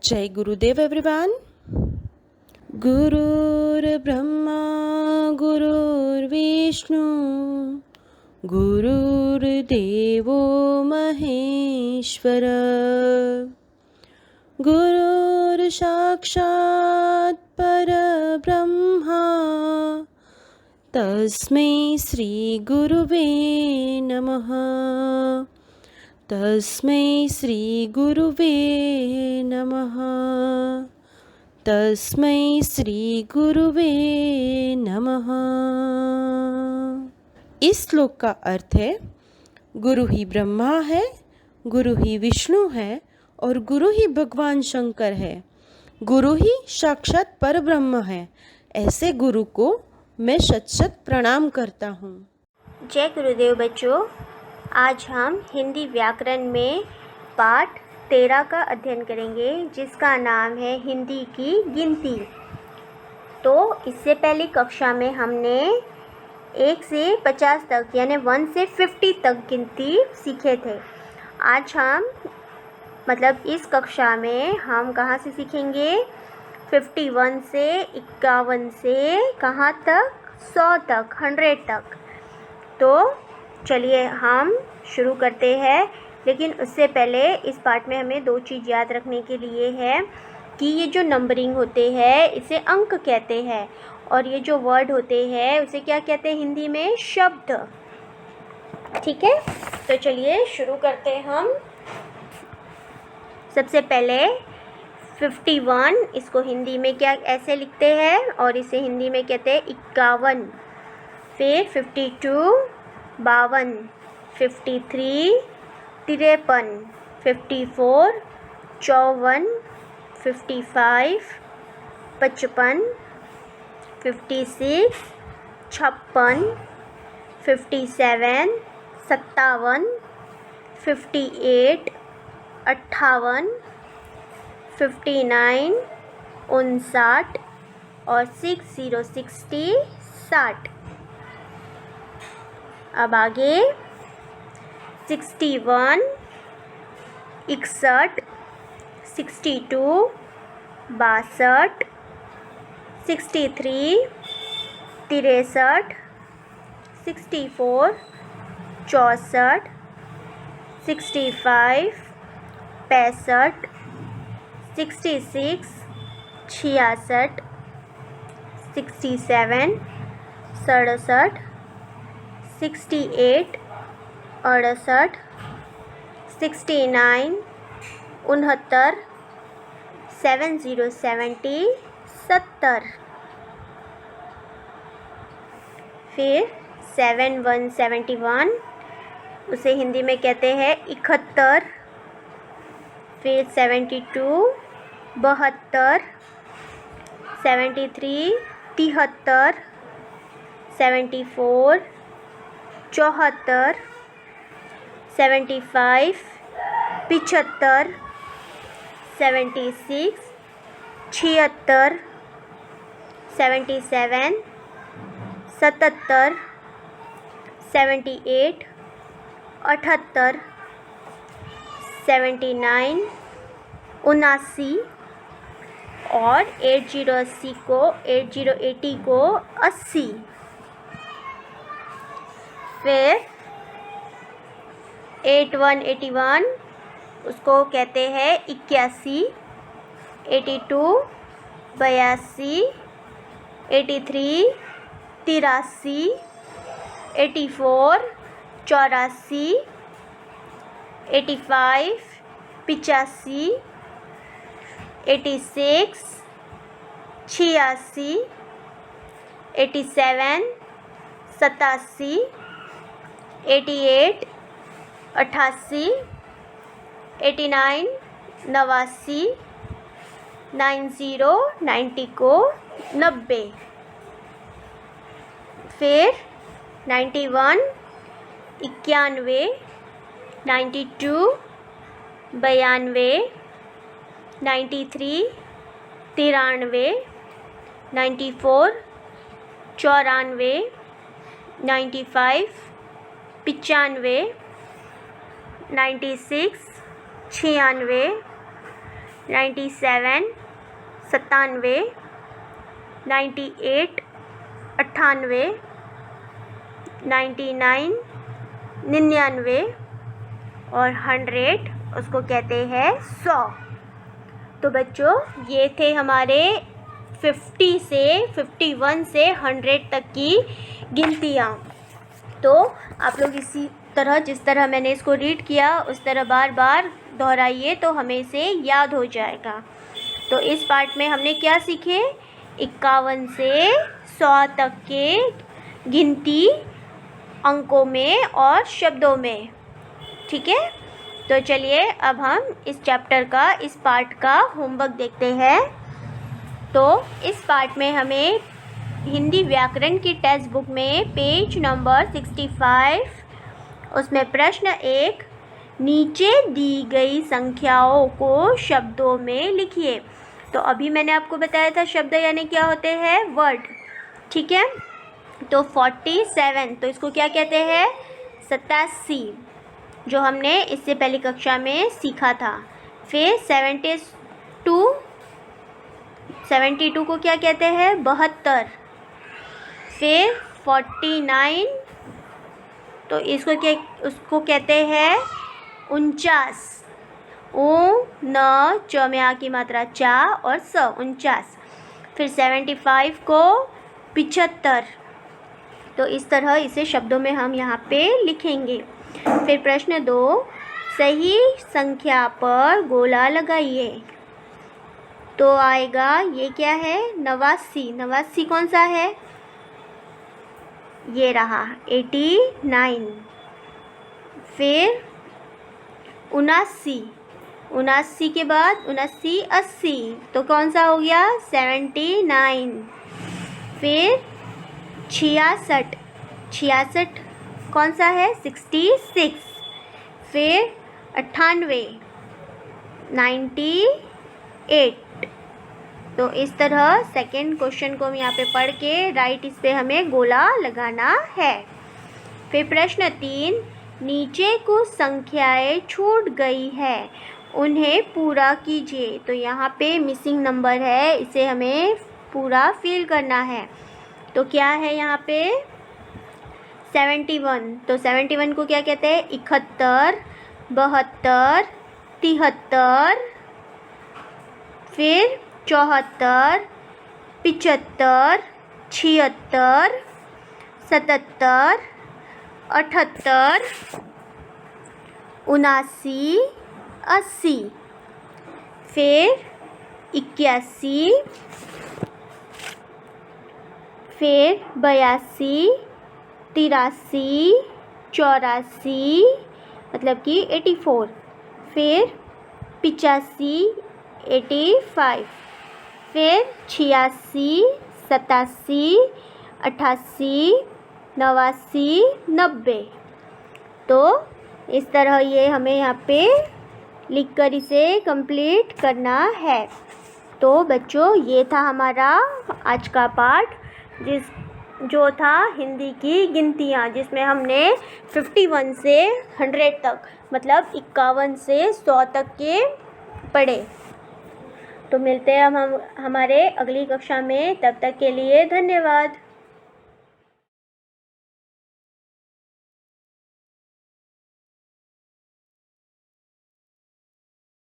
जय गुरुदेव एवरीवन। गुरुर्ब्रह्मा गुरुर्विष्णु गुरुर्देवो महेश्वर गुरुर्साक्षात् परब्रह्मा तस्मै श्री गुरुवे नमः। तस्मै श्री गुरुवे नमः। तस्मै श्री गुरुवे नमः। इस श्लोक का अर्थ है, गुरु ही ब्रह्मा है, गुरु ही विष्णु है और गुरु ही भगवान शंकर है। गुरु ही साक्षात परब्रह्म है। ऐसे गुरु को मैं शत शत प्रणाम करता हूँ। जय गुरुदेव बच्चों, आज हम हिंदी व्याकरण में पाठ 13 का अध्ययन करेंगे, जिसका नाम है हिंदी की गिनती। तो इससे पहली कक्षा में हमने 1 से 50 तक यानी 1 से 50 तक गिनती सीखे थे। आज हम इस कक्षा में हम कहाँ से सीखेंगे? 51 से 51 से कहाँ तक? 100 तक, 100 तक। तो चलिए हम शुरू करते हैं। लेकिन उससे पहले इस पाठ में हमें 2 चीज़ याद रखने के लिए है कि ये जो नंबरिंग होते हैं इसे अंक कहते हैं, और ये जो वर्ड होते हैं उसे क्या कहते हैं हिंदी में? शब्द। ठीक है, तो चलिए शुरू करते हैं हम। सबसे पहले 51, इसको हिंदी में क्या ऐसे लिखते हैं और इसे हिंदी में कहते हैं 51। फिर 52 52, 53 53, 54 54, 55 55, 56 56, 57 57, 58 58, 59 59 और 60 60। अब आगे 61 61, 62 62, 63 63, 64 64, 65 65, 66 66, 67 67, 68 68, 69 69, 70 70 70। फिर 71 71, उसे हिंदी में कहते हैं 71। फिर 72 72, 73 73, 74 74, 75 75, 76 76, 77 77, 78 78, 79 79 और 80 को 80। फिर 81 81, उसको कहते हैं 81। 82 82, 83 83, 84 84, 85 85, 86 86, 87 87, 88 88, 89 89, 90 को 90। फिर 91 91, 92 92, 93 93, 94 94, 95 95, 96 96, 97, 97, 98, 98, 99, 99 और 100 उसको कहते हैं 100। तो बच्चों ये थे हमारे 50 से 51 से 100 तक की गिनतियाँ। तो आप लोग इसी तरह जिस तरह मैंने इसको रीड किया उस तरह बार बार दोहराइए तो हमें इसे याद हो जाएगा। तो इस पार्ट में हमने क्या सीखे? 51 से 100 तक के गिनती अंकों में और शब्दों में। ठीक है, तो चलिए अब हम इस चैप्टर का इस पार्ट का होमवर्क देखते हैं। तो इस पार्ट में हमें हिंदी व्याकरण की टेक्स्ट बुक में पेज नंबर 65 उसमें प्रश्न 1, नीचे दी गई संख्याओं को शब्दों में लिखिए। तो अभी मैंने आपको बताया था शब्द यानी क्या होते हैं? वर्ड। ठीक है, तो 47 तो इसको क्या कहते हैं? 87, जो हमने इससे पहली कक्षा में सीखा था। फिर 72 को क्या कहते हैं? 72। फिर 49 तो उसको कहते हैं 49। न च में आ की मात्रा चा और स, 49। फिर 75 को 75। तो इस तरह इसे शब्दों में हम यहाँ पे लिखेंगे। फिर प्रश्न 2, सही संख्या पर गोला लगाइए। तो आएगा ये क्या है? 89। 89 कौन सा है? ये रहा 89। फिर 79। 79 के बाद 79 80 तो कौन सा हो गया? 79। फिर 66। 66 कौन सा है? 66। फिर 98 98। तो इस तरह सेकंड क्वेश्चन को हम यहाँ पे पढ़ के राइट इस पे हमें गोला लगाना है। फिर प्रश्न 3, नीचे कुछ संख्याएं छूट गई है, उन्हें पूरा कीजिए। तो यहाँ पे मिसिंग नंबर है, इसे हमें पूरा फिल करना है। तो क्या है यहाँ पे? 71। तो 71 को क्या कहते हैं? 71, 72, 73, फिर 74, 75, 76, 77, 78, 79, 80। फिर 81, फिर 82, 83, 84 मतलब कि 84। फिर 85, 85। फिर 86, 87, 88, 89, 90। तो इस तरह ये हमें यहाँ पे लिखकर इसे कंप्लीट करना है। तो बच्चों ये था हमारा आज का पाठ जो था हिंदी की गिनतियाँ, जिसमें हमने 51 से 100 तक मतलब 51 से 100 तक के पढ़े। तो मिलते हैं हम हमारे अगली कक्षा में, तब तक के लिए धन्यवाद।